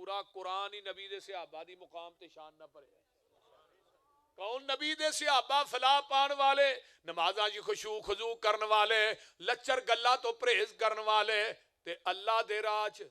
پورا قرآن ہی نبی دے صحابہ دی مقام تے شان نہ پڑے. کون نبی دے صحابہ فلاح پان والے, نمازاں جی خشوع خضوع کرن والے, لچر گلا تو پرہیز کرن والے, تے اللہ دے راج,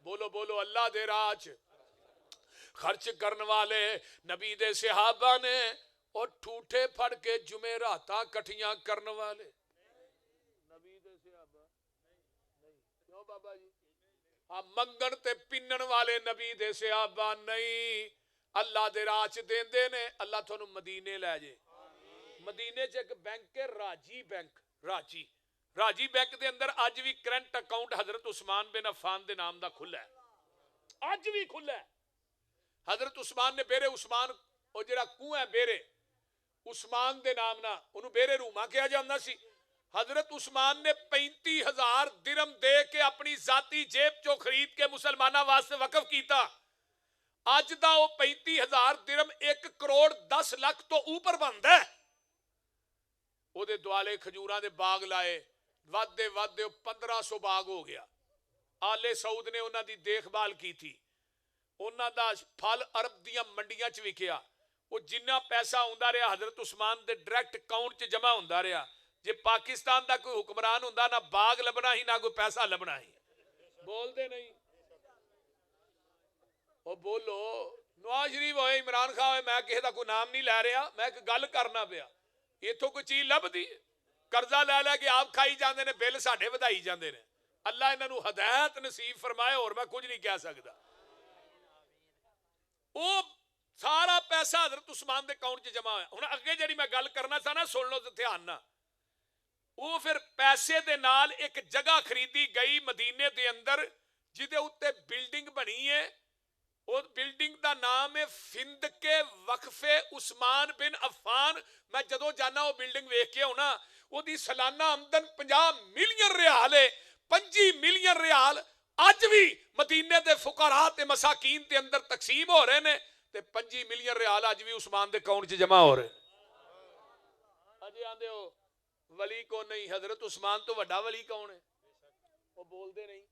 بولو بولو اللہ دے راج خرچ کرن والے. نبی دے صحابہ نے اور ٹھوٹے پھڑ کے جمعراتاں کٹھیاں کرن والے. نبی دے صحابہ نہیں, کیوں بابا جی؟ ہاں منگن تے پنن والے نبی دے صحابہ نہیں. اللہ دے راہ چ دیندے نے. اللہ تھانوں مدینے لے جے. مدینے چ ایک بینک ہے راجی بینک, راجی بینک دے اندر اج بھی کرنٹ اکاؤنٹ حضرت عثمان بن عفان دے نام دا کھلا ہے, اج بھی کھلا ہے. حضرت عثمان نے بیرے عثمان, او جڑا کنواں ہے بیرے عثمان دے نام نا انہوں بیرے روما کہا جاندا سی. حضرت عثمان نے 35,000 درم دے کے اپنی ذاتی جیب چو خرید کے مسلمانہ واسطے وقف کیتا. اج دا وہ 35,000 درم 1 کروڑ 10 لاکھ تو اوپر بندا ہے. او دے دوالے کھجوراں دے باغ لائے, ودے 1500 باغ ہو گیا. آلے سعود نے انہاں دی دیکھ بھال کی تھی. انہاں دا پھل عرب دیاں منڈیاں چ وکیا. وہ جنہ پیسہ ہوندا رہا حضرت عثمان دے ڈائریکٹ اکاؤنٹ چ جمع ہوندا رہا. جے پاکستان دا کوئی حکمران ہوندا نہ باغ لبنا ہی نہ کوئی پیسہ لبنا ہی. بول دے نہیں او بولو. نواز شریف ہوئے عمران خان ہوئے, میں کسی دا کوئی نام نہیں لے رہا, میں ایک گل کرنا پیا. ایتھوں کوئی چیز لب دی, قرضہ لے لے کے آپ کھائی جاندے نے, بل ساڈے ودائی جاندے نے. اللہ انہاں نوں ہدایت نصیب فرمائے, اور میں کچھ نہیں کہہ سکدا. او سارا پیسہ حضرت عثمان دے اکاؤنٹ چ جمع ہویا. ہن اگے جڑی میں گل کرنا سا نا, سن لو تے دھیان نال. وہ پھر پیسے دے نال ایک جگہ خریدی گئی مدینے دے اندر جدے اتے بلڈنگ بنی ہے. اور بلڈنگ دا نام ہے فندق وقف عثمان بن عفان. میں جدو جانا وہ بلڈنگ ویکھ کے ہونا, وہ دی سالانہ آمدن 50 ملین ریال ہے. 25 ملین ریال اج بھی مدینے دے فقراء تے مساکین تے اندر تقسیم ہو رہے نے, تے 25 ملین ریال اج بھی عثمان دے اکاؤنٹ چ جمع ہو رہے. اجے آندے ہو ولی کو نہیں, حضرت عثمان تو وڈا ولی کون ہے؟ وہ بول دے نہیں.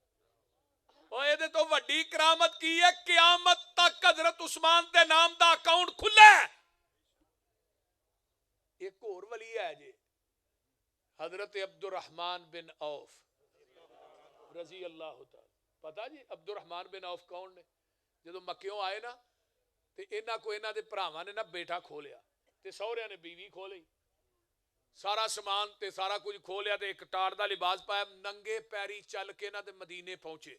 اوہ دے تو وڈی کرامت کی ہے, قیامت تک حضرت عثمان دے نام دا اکاؤنٹ کھلا ہے. ایک اور ولی ہے جی, حضرت عبد الرحمن بن عوف رضی اللہ تعالی. پتہ جی عبد الرحمن بن عوف کون نے؟ جدو مکیوں آئے نا تے انہاں کو انہاں دے بھراواں نے نا بیٹا کھولیا, تے سہریاں نے بیوی کھولی, سارا سامان تے سارا کچھ کھولیا, تے ایک ٹاٹ دا لباس پایا, ننگے پیری چل کے نا تے مدینے پہنچے.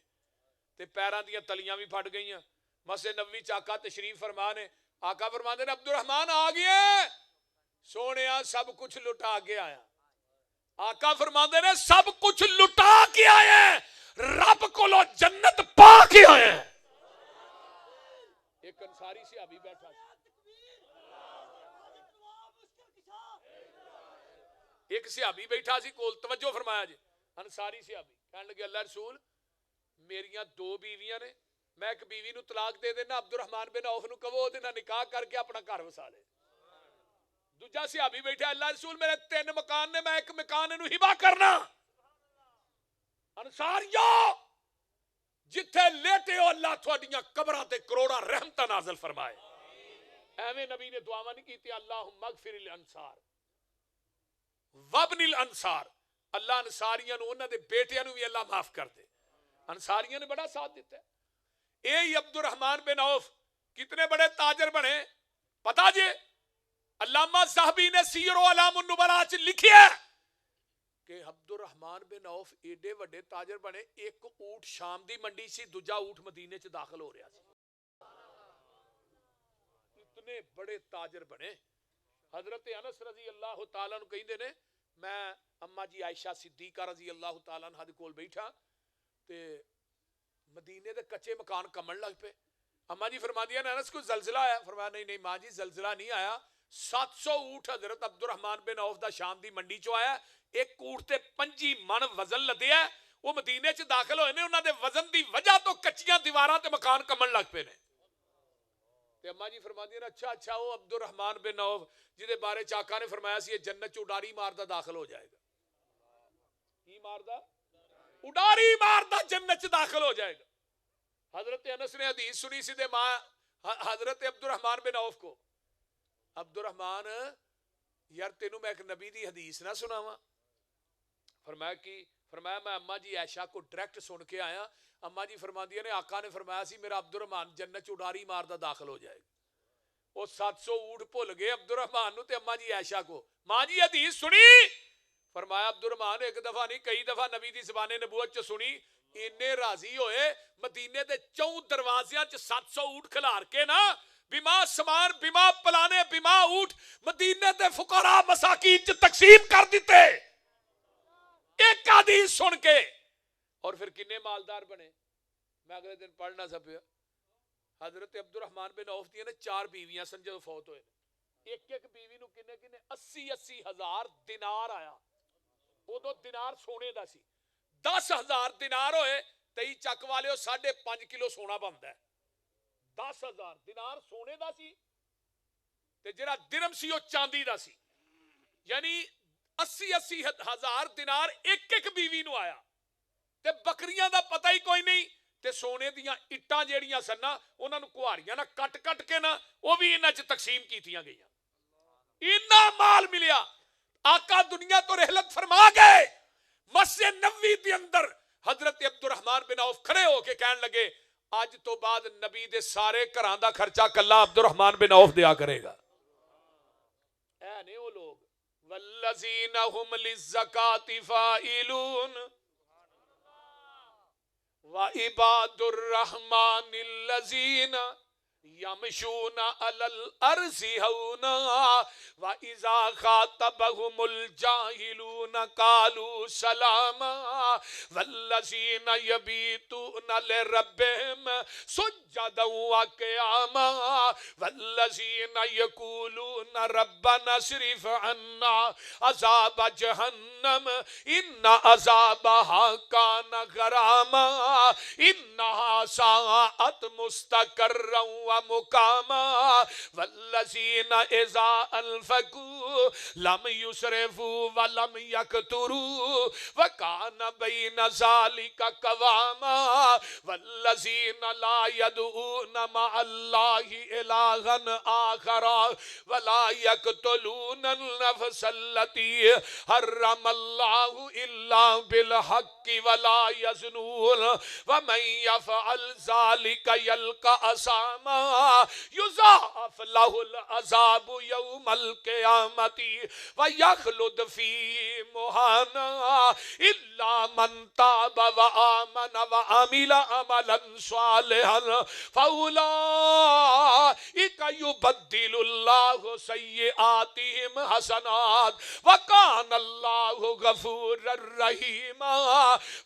تے پیراں دیاں تلیاں بھی پھٹ گئیاں. مسجد نبوی چ آقا تشریف فرما نے, آقا فرماندے نے عبد الرحمن آ گئے سونیا, سب کچھ لٹا کے آیا. آقا فرماندے نے سب کچھ لٹا کے آئے, رب کولو جنت پا کے آئے. ایک انصاری صحابی بیٹھا سی, ایک صحابی بیٹھا سی کول, توجہ فرمایا جی. انصاری صحابی کہنے لگے اللہ رسول میریاں 2 بیویاں نے, میں ایک بیوی نو طلاق دے دینا, عبد الرحمن بن عوف نو کہو دے نا نکاح کر کے اپنا گھر وسا لے. دوجا صحابی بیٹھا اللہ رسول میرے 3 مکان نے, میں ایک مکان نو ہبا کرنا. انصاریو جتھے لیٹے ہو اللہ تھوڑیاں قبراں تے کروڑاں رحمتاں نازل فرمائے. ایویں نبی نے دعاواں نہیں کیتی اللہم اغفر الانصار وابن الانصار, اللہ انصاریاں نو انہاں دے بیٹیاں نو بھی اللہ معاف کر دے. انصاریاں نے بڑا ساتھ دیتا ہے. اے عبد الرحمن بن عوف کتنے بڑے تاجر بنے پتا جے. علامہ ذہبی نے سیر و اعلام النبلاء چ لکھیا کہ عبد الرحمن بن عوف ایڈے وڈے تاجر بنے, ایک اونٹ شام دی منڈی سی, دوجا اونٹ مدینے چ داخل ہو رہا سی. اتنے بڑے تاجر بنے. حضرت انس رضی اللہ تعالیٰ عنہ کہندے نے میں اما جی عائشہ صدیقہ رضی اللہ تعالیٰ عنہ دے کول بیٹھا تے مدینے دے کچے مکان کمن لگ پے. اما جی فرماندیاں نے انس کو زلزلہ آیا؟ فرمایا نہیں نہیں ماں جی زلزلہ نہیں آیا. 700 اونٹ حضرت عبد الرحمن بن عوف دا شام دی منڈی چو آیا, ایک اونٹ تے 25 من وزن لدیا. وہ مدینے چ داخل ہوئے نے, انہاں دے وزن دی وجہ تو کچیاں دیواراں تے مکان کمن لگ پے نے. تے اما جی فرماندیاں نے اچھا وہ عبد الرحمن بن عوف جدے بارے چاکا نے فرمایا سی یہ جنت چ اڈاری ماردا داخل ہو جائے گا. کی ماردا؟ اڈاری ماردا جنت چ داخل ہو جائے گا. حضرت انس نے حدیث سنی سیدھے ماں حضرت عبد الرحمن بن عوف کو. عبد الرحمن یار تینوں میں ایک نبی دی حدیث نہ سناواں. فرمایا میں اما جی عائشہ کو ڈائریکٹ سن کے آیا. اما جی فرماندیاں نے آقا نے فرمایا سی میرا عبد الرحمن جنت چ اڈاری ماردا داخل ہو جائے گا. وہ 700 اونٹ بھول گئے عبد الرحمن نو تے اما جی عائشہ کو. ماں جی حدیث سنی؟ فرمایا عبد الرحمن ایک دفعہ نہیں کئی دفعہ نبی دی زبان نبوت چ سنی. انہیں راضی ہوئے مدینے دے 4 دروازیاں چ 700 اونٹ کھلار کے نا بیما سامان بیما پلانے بیما اونٹ مدینے دے فقراء مساکین چ تقسیم کر دیتے ایک حدیث سن کے. اور پھر کنے مالدار بنے. میں اگلے دن پڑھنا سا پیا حضرت عبد الرحمن بن عوف دی نے 4 بیویاں سن جدوں فوت ہوئے. ایک ایک بیوی نو کنے 80 ہزار دینار آیا. ادو دینار سونے دا سی. 10,000 دینار ہوئے تئی چک والے 5.5 کلو سونا بنتا ہے. 10,000 دینار سونے دا سی تے جڑا درم سی وہ چاندی دا سی. یعنی 80 ہزار دینار ایک ایک بیوی نو آیا تے بکریاں دا پتہ ہی کوئی نہیں تے سونے دیاں اٹاں جیڑیاں سن نا انہاں نو کہاڑیاں نا کٹ کٹ کے نا وہ بھی انہاں چ تقسیم کیتیاں گئیاں. اتنا مال ملیا. آقا دنیا تو رحلت فرما گئے. مسجد نبوی دے اندر حضرت عبد الرحمن بن عوف کھڑے ہو کے کہن لگے اج تو بعد نبی دے سارے گھراں دا خرچہ کلا عبد الرحمن بن عوف دیا کرے گا. اے نے وہ لوگ والذین هم للزکاة فاعلون وعباد الرحمن الذین یمشون علی الارض ہونا وَإِذَا خَاطَبَهُمُ الْجَاهِلُونَ قَالُوا سَلَامًا وَالَّذِينَ يَبِيتُونَ لِرَبِّهِمْ سُجَّدًا وَقِيَامًا وَالَّذِينَ يَقُولُونَ رَبَّنَا اصْرِفْ عَنَّا عَذَابَ جَهَنَّمَ إِنَّ عَذَابَهَا كَانَ غَرَامًا إِنَّهَا سَاءَتْ مُسْتَقَرًّا وَمُقَامًا وَالَّذِينَ إِذَا أَنفَقُوا لَمْ يُسْرِفُوا وَلَمْ يَقْتُرُوا وَكَانَ بَيْنَ ذَلِكَ قَوَامًا وَالَّذِينَ لَا يَدْعُونَ مَعَ اللَّهِ إِلَٰهًا آخَرَ وَلَا يَقْتُلُونَ النَّفْسَ الَّتِي حَرَّمَ اللَّهُ إِلَّا بِالْحَقِّ وَلَا يَزْنُونَ وَمَن يَفْعَلْ ذَلِكَ يَلْقَ أَثَامًا يُضَاعَفْ لَهُ الْعَذَابُ يَوْمَ الْقِيَامَةِ وَيَخْلُدْ فِيهِ مُهَانًا إِلَّا مَن تَابَ وَآمَنَ وَعَمِلَ عَمَلًا صَالِحًا فَأُولَٰئِكَ يُبَدِّلُ اللَّهُ سَيِّئَاتِهِمْ حَسَنَاتٍ وَكَانَ اللَّهُ غَفُورًا رَّحِيمًا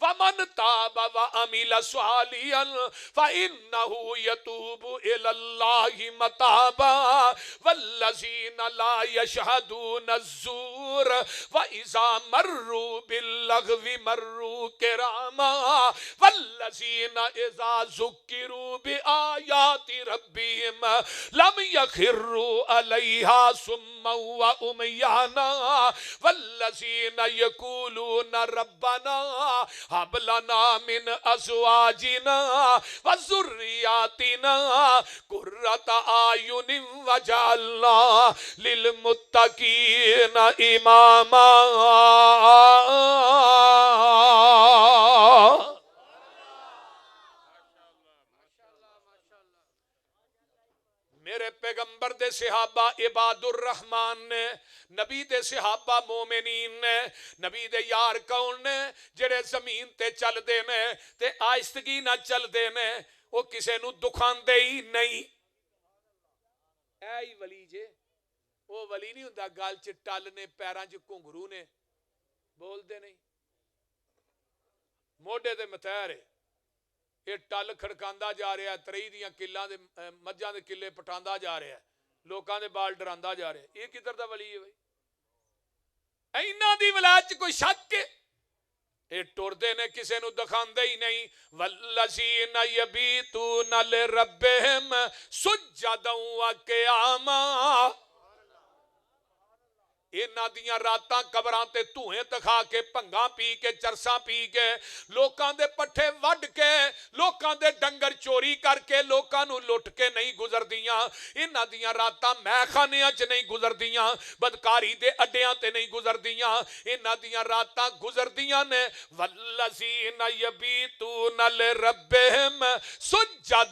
وَمَن تَابَ وَعَمِلَ صَالِحًا فَإِنَّهُ يَتُوبُ إِلَى اللَّهِ مَتَابًا وَالَّذِينَ لَا يَشْهَدُونَ الزُّورَ وَإِذَا مَرُّوا بِاللَّغْوِ مَرُّوا كِرَامًا وَالَّذِينَ إِذَا ذُكِّرُوا بِآيَاتِ رَبِّهِمْ لَمْ يَخِرُّوا عَلَيْهَا صُمًّا وَعُمْيَانًا وَالَّذِينَ يَقُولُونَ رَبَّنَا هَبْ لَنَا مِنْ أَزْوَاجِنَا وَذُرِّيَّاتِنَا قُرَّةَ أَعْيُنٍ وَاجْعَلْنَا لِلْمُتَّقِينَ إِمَامًا. میرے پیغمبر دے صحابہ عباد الرحمن نے نبی دے صحابہ مومنین نے نبی دے یار کون نے جڑے زمین تے چل دے نے تے آہستگی نہ چل دے نے وہ کسے نو دکھان دے ہی نہیں. اے ہی ولی جے وہ ولی نہیں ہوندا گل چ ٹل نے پیراں چ گھنگرو نے بول دے نہیں موڈے تے متھیر ہے یہ ٹل کھڑکاندا جا رہا ہے ترئی دیاں کلاں دے مجھاں دے کلے پٹاندا جا رہا ہے لوکاں دے بال ڈراندا جا رہا ہے. یہ کدھر دا ولی ہے بھائی؟ ایناں دی ولایت چ کوئی شک ہے؟ یہ ٹردے نے کسے نو دکھاندے ہی نہیں. والذین یبیتون لربہم سجدا وقیاما ਇਹਨਾਂ ਦੀਆਂ ਰਾਤਾਂ ਕਬਰਾਂ ਤੇ ਧੂਏ ਦਿਖਾ ਕੇ, ਭੰਗਾਂ ਪੀ ਕੇ, ਚਰਸਾਂ ਪੀ ਕੇ, ਲੋਕਾਂ ਦੇ ਪੱਠੇ ਵੱਢ ਕੇ, ਲੋਕਾਂ ਦੇ ਡੰਗਰ ਚੋਰੀ ਕਰਕੇ, ਲੋਕਾਂ ਨੂੰ ਲੁੱਟ ਕੇ ਨਹੀਂ ਗੁਜ਼ਰਦੀਆਂ। ਇਹਨਾਂ ਦੀਆਂ ਰਾਤਾਂ ਮੈਖਾਨਿਆਂ 'ਚ ਨਹੀਂ ਗੁਜ਼ਰਦੀਆਂ, ਬਦਕਾਰੀ ਦੇ ਅੱਡਿਆਂ ਤੇ ਨਹੀਂ ਗੁਜ਼ਰਦੀਆਂ। ਇਹਨਾਂ ਦੀਆਂ ਰਾਤਾਂ ਗੁਜ਼ਰਦੀਆਂ ਨੇ ਵੱਲਜ਼ੀਨ ਯਬੀਤੂਨ ਲਿਰੱਬਿਹਿਮ ਸੁਜਦਨ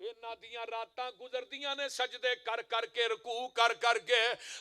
ਇਹਨਾਂ ਦੀਆਂ ਰਾਤਾਂ ਗੁਜ਼ਰਦੀਆਂ ਨੇ ਸਜਦੇ ਕਰ ਕਰਕੇ, ਰਕੂ ਕਰ ਕਰਕੇ।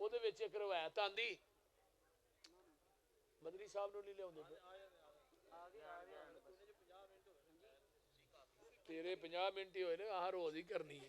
ਉਹਦੇ ਵਿੱਚ ਇੱਕ ਰਵਾਇਤ ਆਂਦੀ, ਮਦਰੀ ਸਾਹਿਬ ਨੂੰ ਨਹੀਂ ਲਿਆਉਂਦੇ ਤੇਰੇ 50 ਮਿੰਟ ਹੀ ਹੋਏ ਨੇ, ਆਹ ਰੋਜ਼ ਹੀ ਕਰਨੀ ਹੈ।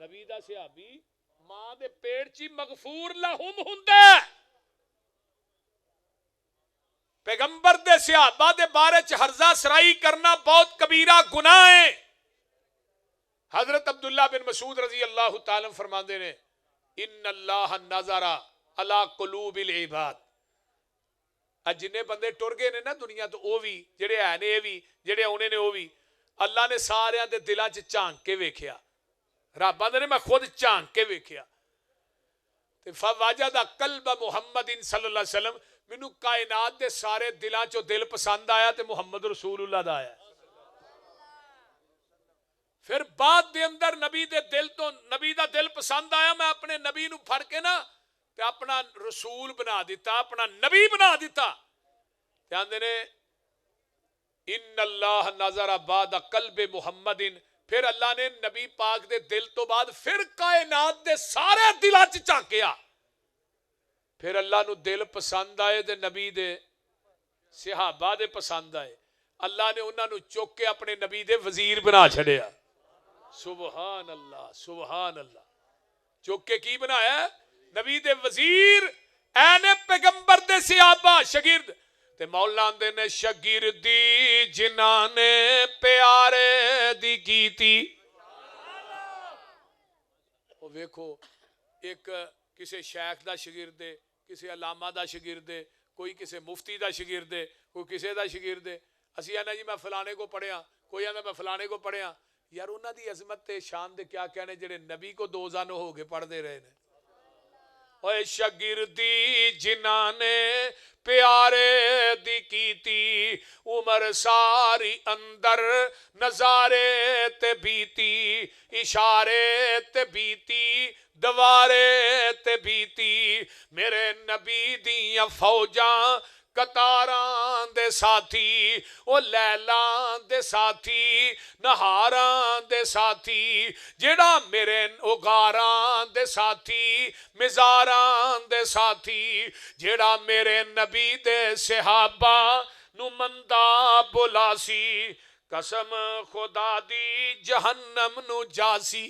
نبی دا صحابی ماں دے پیٹ چی مغفور لہم ہوندا ہے. پیغمبر دے صحابہ دے بارے چ ہرزہ سرائی کرنا بہت کبیرہ گناہ ہے. حضرت عبداللہ بن مسعود رضی اللہ تعالیٰ فرماندے نے ان اللہ نظر علی قلوب العباد. جنے بندے ٹر گئے نے نا دنیا تو او بھی جڑے ہے نے اے بھی جڑے اونے نے او بھی اللہ نے سارے دے دلاں چ جھانک کے ویکھیا. رب آندے نے میں خود جھانک کے ویکھیا تے فوجد قلب محمد صلی اللہ علیہ وسلم. مینوں کائنات دے سارے دلاں چوں دل پسند آیا تے محمد رسول اللہ دا آیا. پھر بعد دے اندر نبی دے دل تو نبی دا دل پسند آیا. میں اپنے نبی نو پھڑ کے نا تے اپنا رسول بنا دیتا اپنا نبی بنا دیتا. تے آندے نے ان اللہ نظر بعد قلب محمد. پھر اللہ نے نبی پاک دے دل تو بعد پھر کائنات دے سارے دلاں چ جھانکیا. پھر اللہ نو دل پسند آئے تے نبی دے صحابہ دے پسند آئے. اللہ نے انہاں نو چوک کے اپنے نبی دے وزیر بنا چھڑیا. سبحان اللہ سبحان اللہ. چوک کے کی بنایا؟ نبی دے وزیر اینے پیغمبر دے صحابہ شاگرد. تے مولا دے نے شاگردی جنہاں نے پیارے دی کیتی. او ویکھو ایک کسی شیخ دا شاگرد ہے, کسی علامہ دا شاگرد ہے, کوئی کسی مفتی دا شاگرد ہے, کوئی کسی دا شاگرد ہے. اسی آنا جی میں فلانے کو پڑھیا, کوئی آنا میں فلانے کو پڑھیا. یار انہاں دی عظمت تے شان دے کیا کہنے جڑے نبی کو دو زانو ہو کے پڑھ دے رہے نے. اوے شاگردی جنہاں نے پیارے دی کیتی عمر ساری اندر نظارے تے بیتی اشارے تے بیتی دوارے تے بیتی. میرے نبی دیاں فوجاں قطاراں دے ساتھی او لیلاں دے ساتھی نہاراں دے ساتھی جڑا میرے اگاراں دے ساتھی مزاراں دے ساتھی جڑا میرے نبی دے صحابہ نو مندا بولا سی قسم خدا دی جہنم نو جاسی.